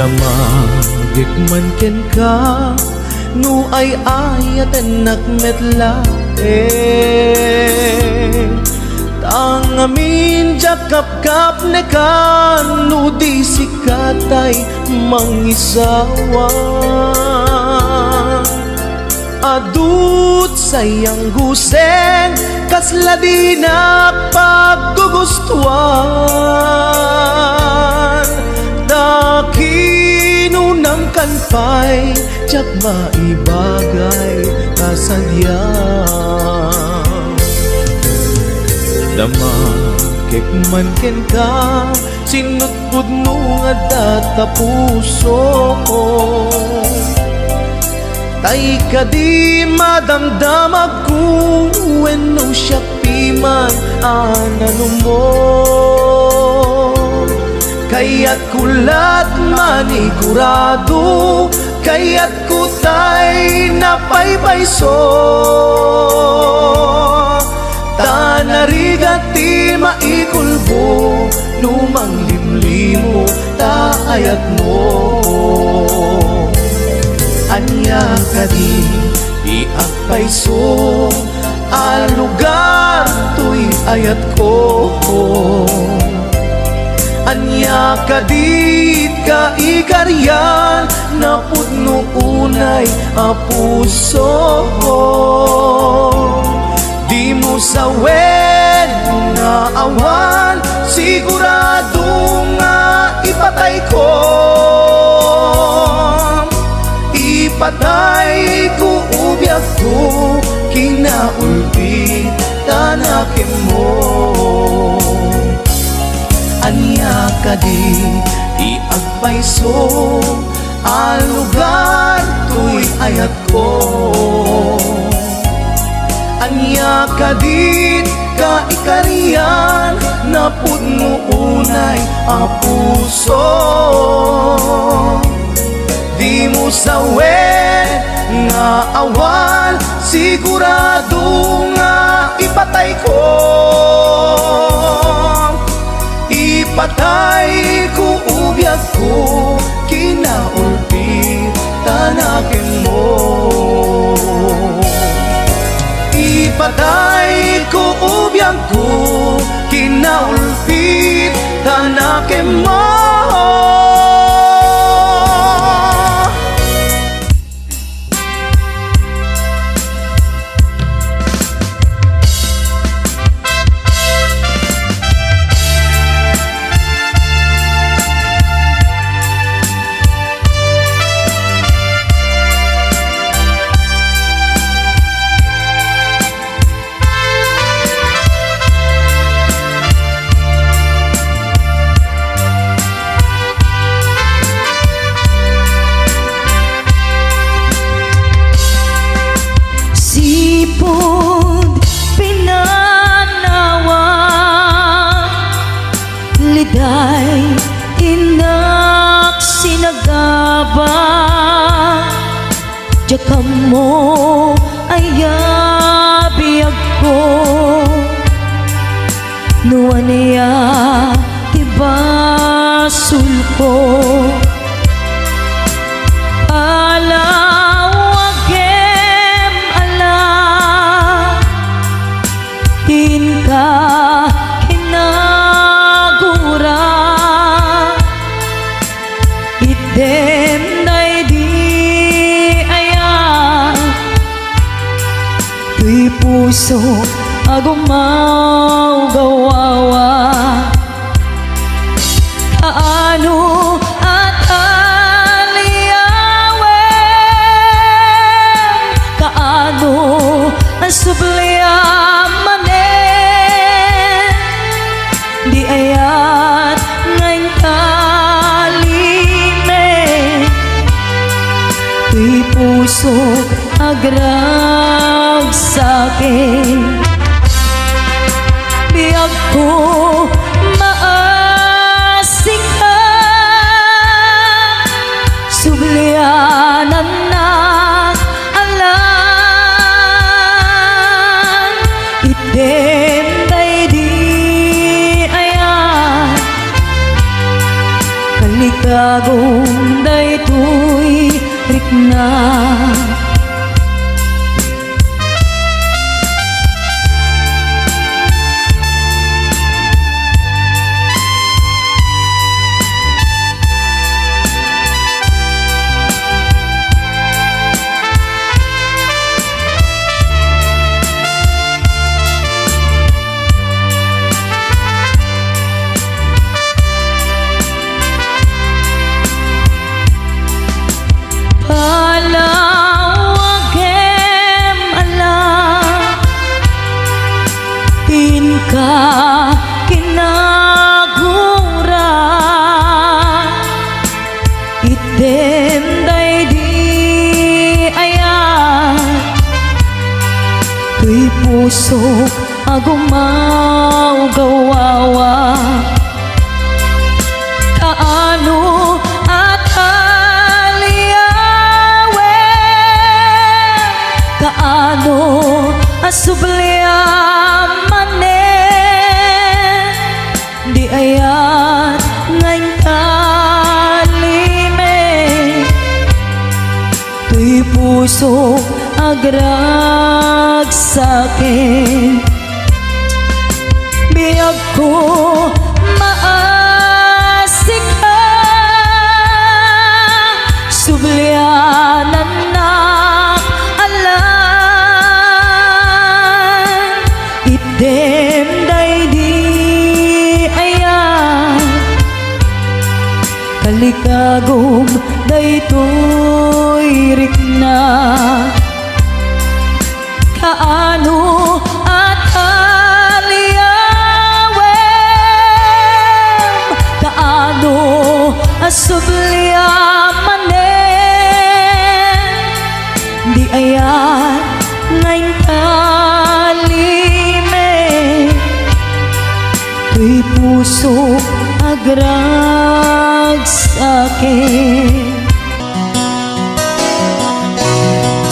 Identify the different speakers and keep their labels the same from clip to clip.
Speaker 1: Damagit man ken ka nu ay ayaten nakmetla tangamin jakap-kap ne kan nu di sikatay mangisawa adut sayang guseng kasla di na paggugustuhan kinunang kanpay tsak maibagay kasadya damakik man ken ka sinutpud mo nga data puso ko tay ka di madamdamag ko wenno siya piman anano mo kaya't kulat manigurado kaya't kutay napaypayso tanarigati maikulbo lumang limlimo taayat mo anya ka di agpayso alugar tuy ayat ko anya kadit ka ikaryan na pudno unay a puso di mo sawen nga awan sigurado nga ipatay ko ubyak ko kinaulpi tanakin mo anya ka di agpayso alugar tuy ayat ko anya ka dit ka ikarian na pudno unay a puso di mo sawen nga awan sigurado nga ipatay ko ipatay ko ubyak ko kinaulpi tanakin mo ipatay ko ubyak ko kinaulpi tanakin mo
Speaker 2: liday inak sinagaba jakam mo ayabiyag ko nuaniya tibasul ko alawagem ala tinka idem day di aya tuy puso agumaw gawawa kaano at aliyawen kaano ang subliamanen di ayat ngayon tuy puso agrag sa'kin biyag ko maasing ka sublianan na alam item day di ayan kalika Kalikagong daytoy rikna. Ka kinagura item day di ayan tuy pusok agumaw gawawa kaano at aliyawe kaano asubliya di ayat ngayon kalime tuy puso agrag sakin biyag ko maasik ka sublianan na alam item day di kalikagom daytoy rikna. Kaano at aliyawem kaano asubliamanen di ayat ngayon kalime tuy puso agrag sakin.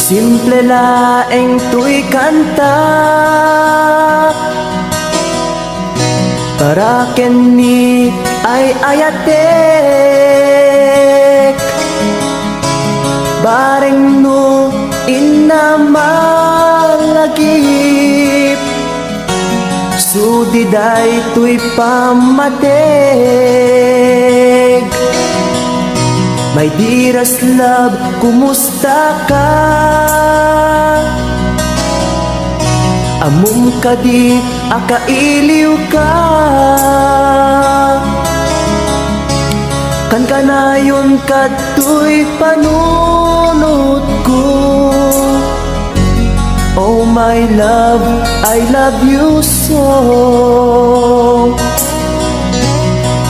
Speaker 3: Simple laeng tuy kanta para kenni ay ayatek bareng no inamalagip sudiday tuy pamateg. My dearest love, kumusta ka? Amum ka di, akailiw ka. Kan kanayon kato'y panunod ko. Oh my love, I love you so.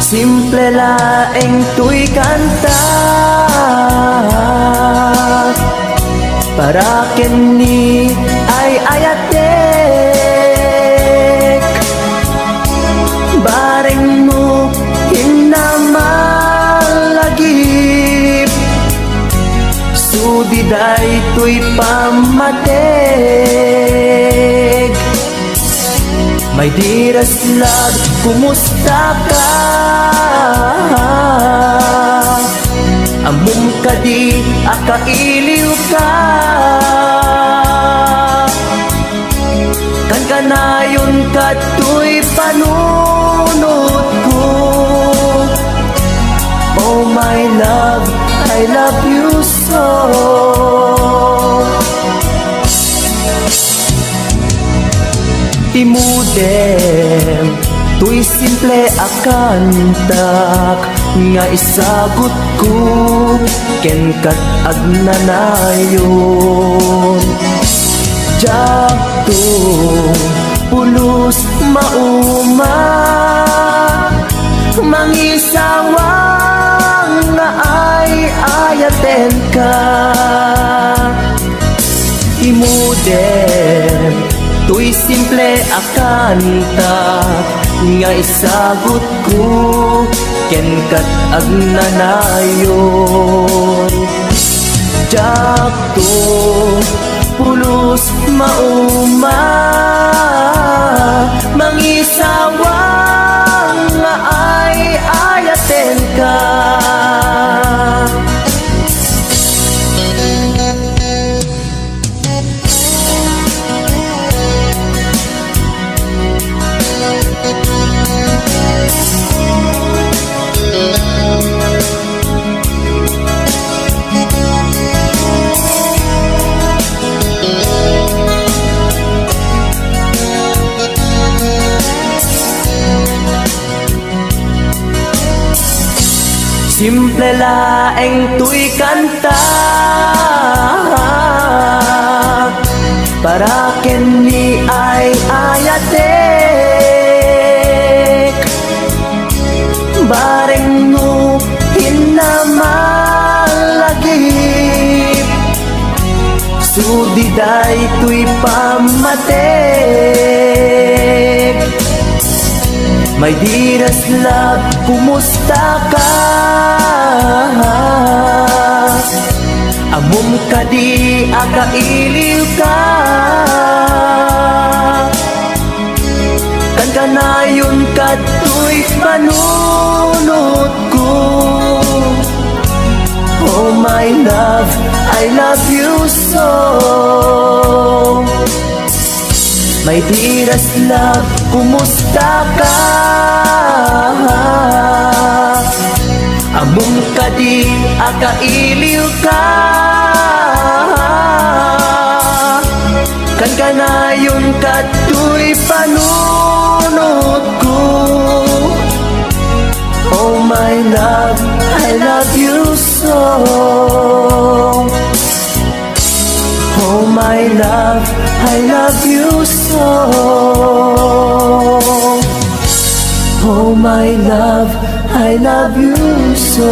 Speaker 3: Simple laeng tuy kanta para kenni ay ayatek bareng mo hinamalagip sudiday tuy pamateg. My dearest love, kumusta ka? Amum ka di, akailiw ka. Kan kanayon kato'y panunod ko. Oh my love, I love you so. Imudem tuy simple akantak nga isagot ko ken kat agnanayon jakto pulos mauma mangisawang nga ay ayaten ka imudem tuy simple akanta nga isagot ko ken kat agnanayon jakto pulos mauma mangisawang nga ay ayaten ka simple laeng tuy kanta para ken ni ay ayatek bareng no hinamalagip sudiday tuy pamatek. My dearest love, kumusta ka? Amom ka di akailiw ka kan kanayon ka tuy panunod ko. Oh my love, I love you so. My dearest love, kumusta ka? Among ka di akailiw ka kan kanayon ka tuy panunod ko. Oh my love, I love you so. Oh my love, I love you so. Oh my love, I love you so.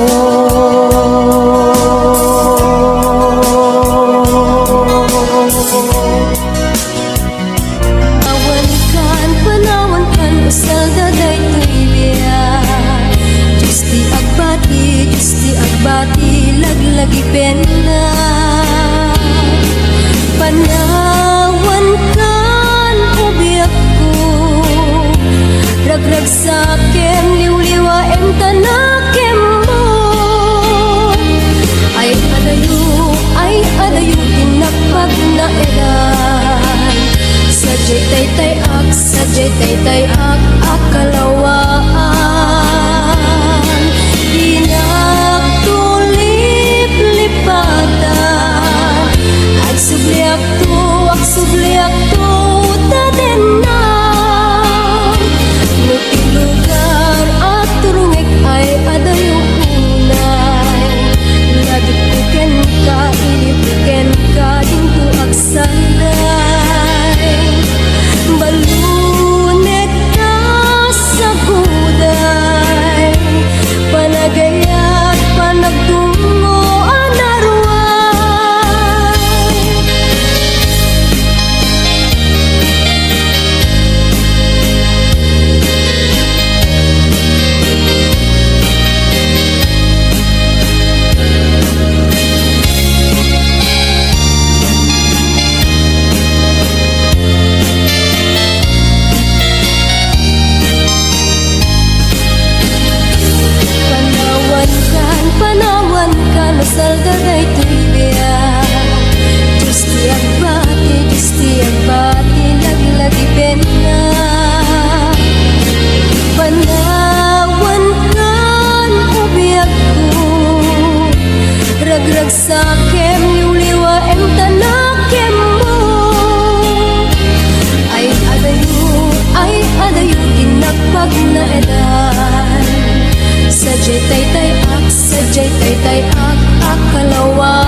Speaker 2: Panawan kan usal daday tuibya. Justi agbati, laglagi pena. Panawan kan ubiyak ko, ragrag sa akin, liw-liwa ang tanakim mo. Ay adayo, tinapag na eran. Sadyay taytay ak, akalawaan. Inagtulip-lipatan, ak subliak to, tadenan. Nutilugar at turungik ay adayo unay. Labit kuken ka, ilipuken ka, dinto aksanay. Balunek ka sa guday, panagayat, panagtungo, anarway. Panawan kan, usal daday tuibya. Justi agbati, laglagi pena. Panawan kan ubiyak ko, ragrag sa akin, liw-liwa ang tanakim mo. Ay adayo, dinagpag na edan. Sadyay taytay ak, akalawaan.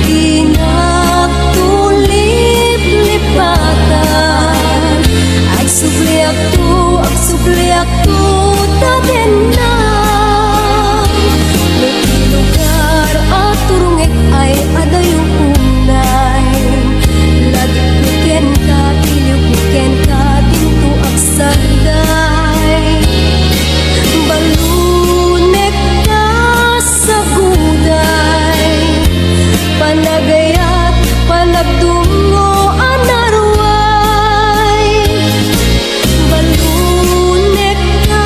Speaker 2: Inagtulip-lipatan, ay subliak to, tadenan. Nutilugar at turungik ay adayo unay. Lagi puken ka, ilipuken ka, dinto aksanday. Balunek ka sa guday, panagayat, panagtungo, anarway. Balunek ka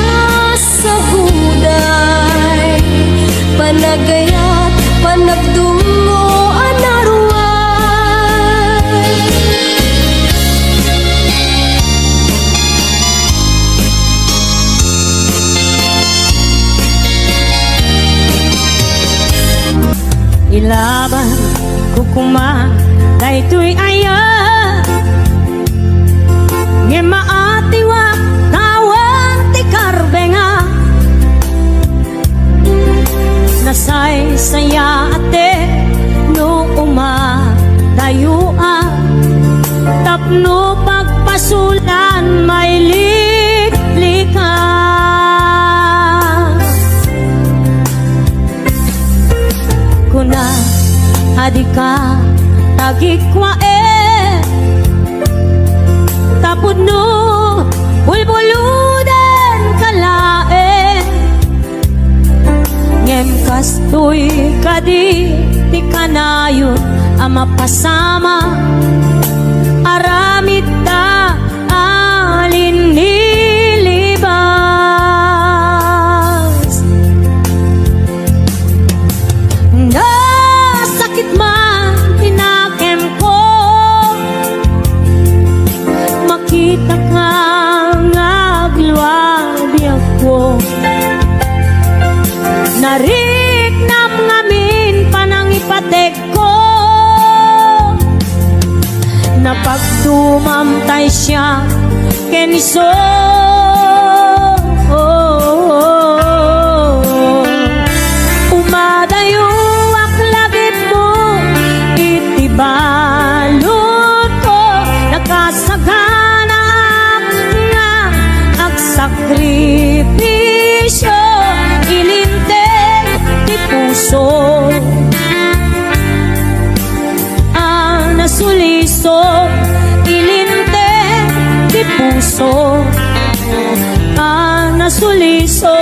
Speaker 2: sa guday, panagayat, panagtungo, anarway.
Speaker 4: Ilaban kukuma daytoy aya nge maatiwa tawan ti karbenga tapno pagpasulan may likas. Kuna adika tagikwae tapod no bulbuludan kalae ngem kastoy kadi ti kanayon ang mapasama aramid ta alin nilibas na sakit man tinakem ko makita ka ngagluwabi ako nariknam ngamin panangipatek ko napagtumamtay siya keniso umadayo aklagip mo itibalot ko nakasagana nga agsakripisyo ilinteg di puso ang nasuliso ilinteg di puso ang nasuliso.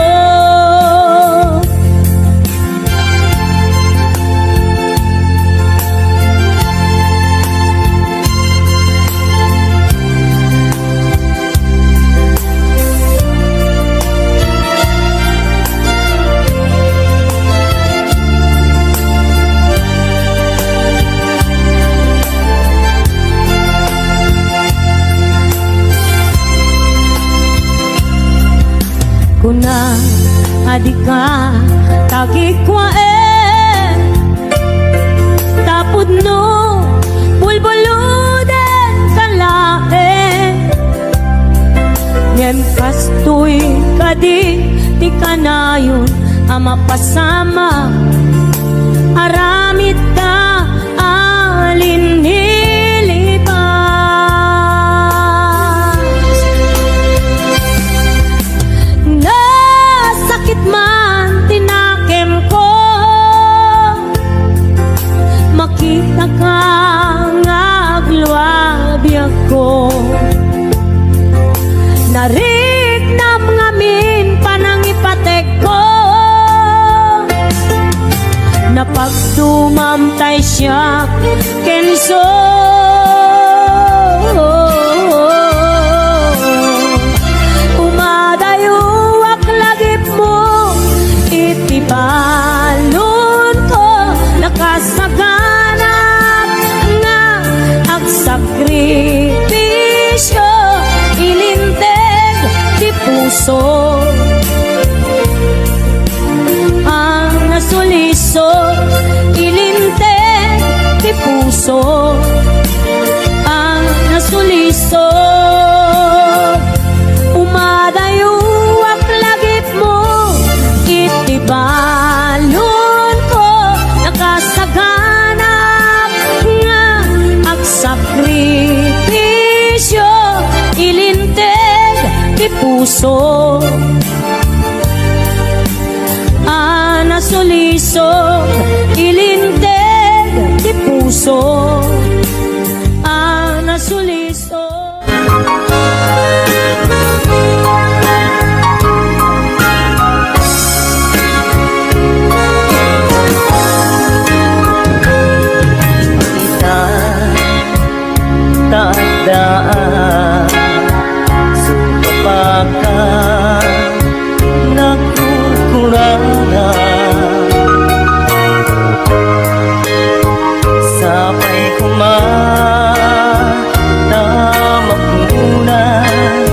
Speaker 4: Kuna adika tagikwae tapod no bulbuludan kalae ngem kastoy kadi ti kanayon ang mapasama aramid ta alin nilibas nasakit man tinakem ko makita ka ngagluwabi ako nariknam ngamin panangipatek ko napagtumamtay siya kenso umadayo aklagip mo itibalon ko nakasaganap nga agsakripisyo ilinteg di puso ang nasuliso ilinteg di puso ang nasuliso umadayo aklagip mo itibalon ko nakasaganap nga agsakripisyo ilinteg di puso ang nasuliso ilinteg di puso ang nasuliso.
Speaker 3: Taadaan sumapaka nagkukurana sabay kumata mapunas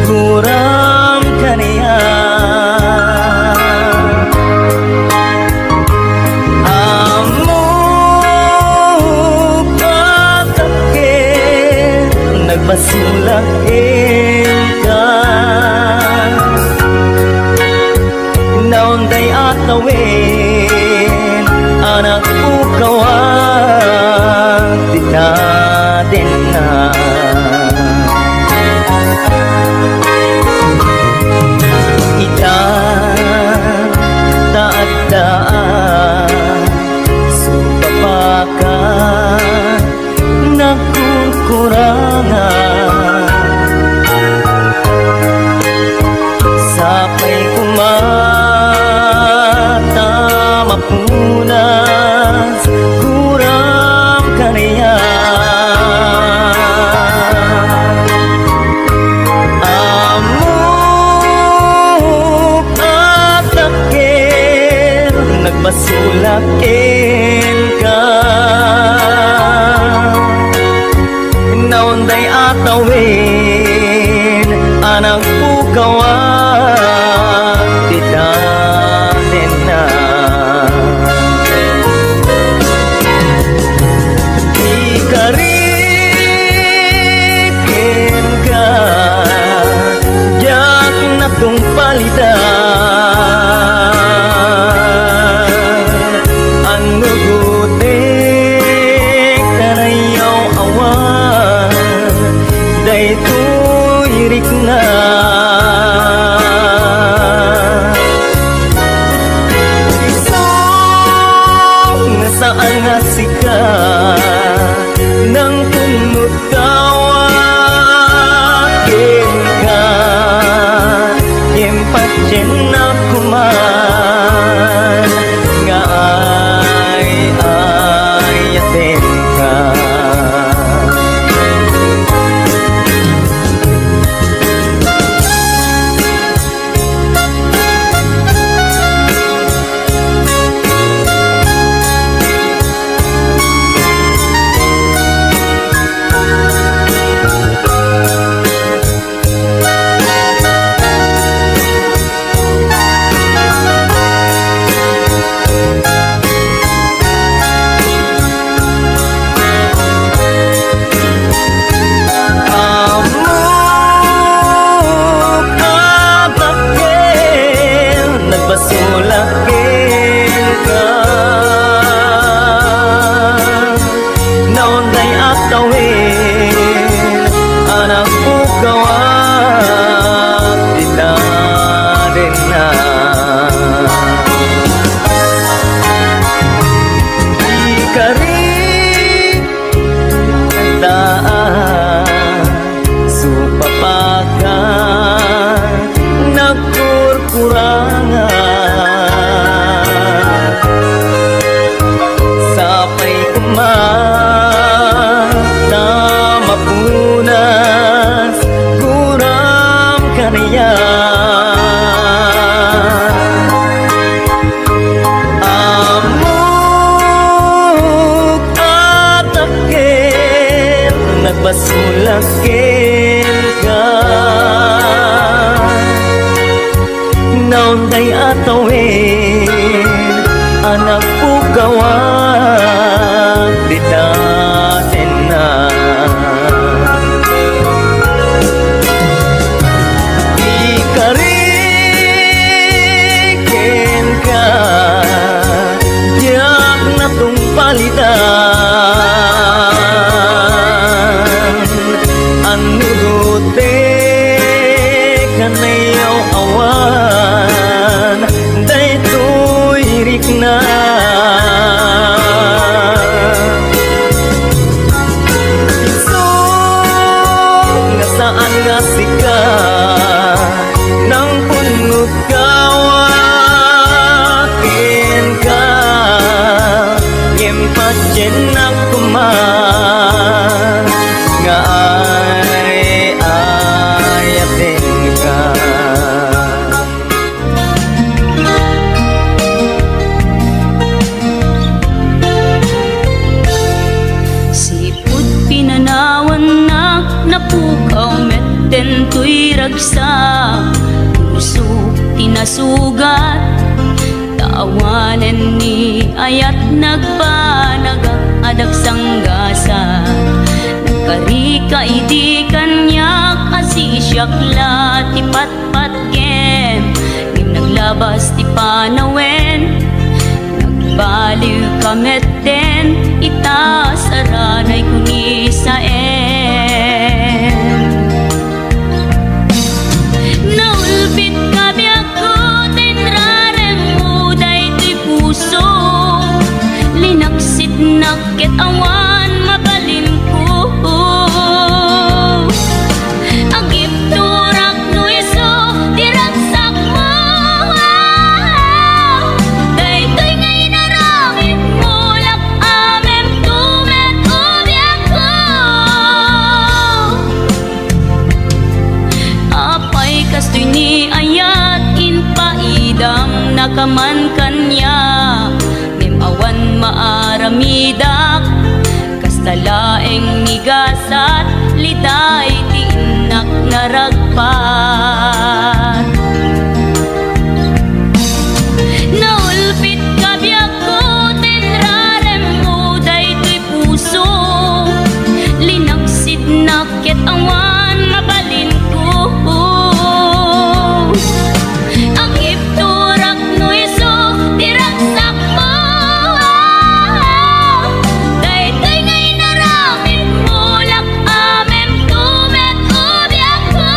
Speaker 3: kurang kaniya Basulah engkau naon day atawin anak ko kawan di natin na Itan taat-daan Supapakan Nagkukurangan Sapay kumata mapunas Kurang kaniya Amok at takir Nagbasulakin ka Naunday atawin Anak pukawan Titanin na Ikarikin ka Diyak na kong palitan Ang nugutik Kanayaw awan Daytoy rik na Saan nga sika Nang punot tawakin ka Impatyen na kuman Nga ay atin ka Nagbasulakin ka Naunday at tawin Anak pukawan Titanin na Ikarin daan Supapakan Nagkurkurangan Sapay kumata mapunas Kurang kaniya Amok at takil Nagbasulakin ka Naunday atawin Anak pukawan Titanin na Ikarikin ka Diyak na tong palitan Ang nugutik Kanayaw awan Daytoy rik na Nga saan nga sika Nang punot kawakin ka Impatyen na kuman Nga ay atin ka
Speaker 4: Sipud pinanawan na napukaw metten tuy ragsak Puso tinasugat Tawanen ni ayat nagpanagak adag sanggasa Nagkarika idi kanyak asisyak ti patpatken Ngim naglabas ti panawen Nagbaliw kametten itasaranay kuni sa Naulpit kabi ako day tinak naragpat. Naulpit ka biyak ko, tinrarem mo daytoy puso. Linaksid nakit awan mabalin ko. Ang ipturak no iso, tiraksak mo. Daytoy ngay naramit mo, lak amem tumet ubiyak ko.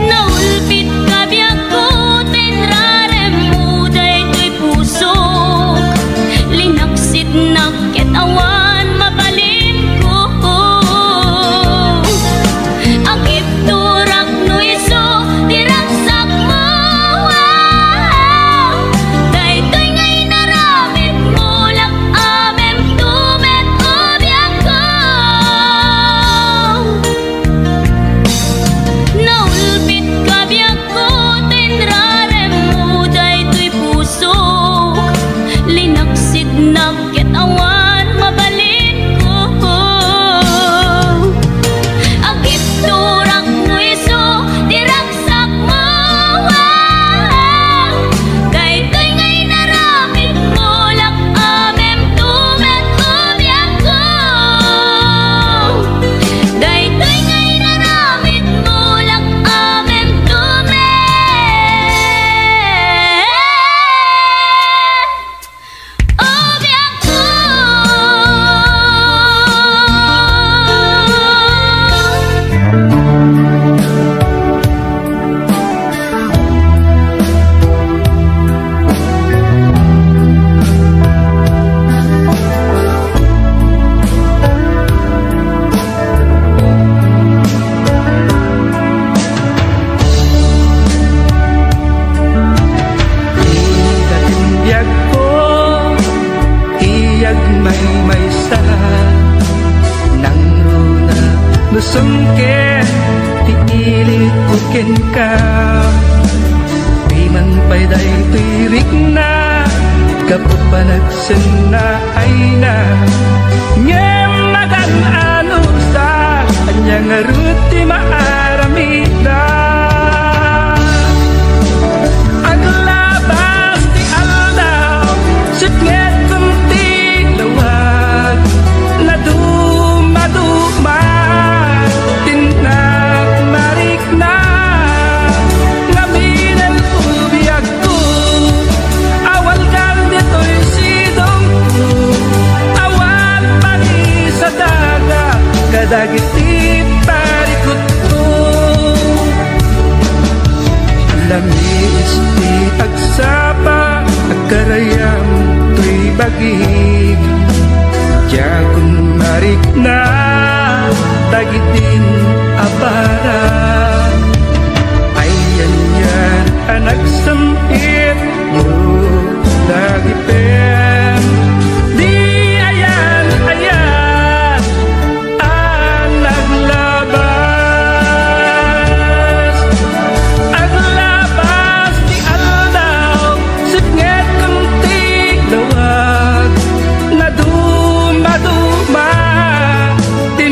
Speaker 4: Naulpit ka biyak ko, tinrarem mo daytoy puso. Linaksid nakit awan mabalin ko. Ang ipturak no iso, tiraksak mo. Daytoy ngay naramit mo, lak amem tumet ubiyak ko. Naulpit ka biyak ko, tinrarem mo daytoy puso. Linaksid nakit awan mabalin ko. Ang ipturak no iso, tiraksak mo. Daytoy ngay naramit mo, lak amem tumet ubiyak ko. Daytoy ngay naramit mo, lak amem tumet ubiyak ko.
Speaker 3: Igatindiyag ko, iyag may sa nang runa nusungken, tiilit kukin ka. Di man pa'y daytoy rikna, kapapanagsin na ay na. Ngem magan ano sa kanyang aruti maaramida. Aglabas di aldaw, sipnget kunti lawag, na dumaduma, tinak marik na. Ngaminal ubiyak ko, awal kal dito'y sidong ko. Awal pari sa daga, kadagiti parikot ko. Lamis di agsapa, agkarayam to'y bagig. Diyagon marik na, tagitin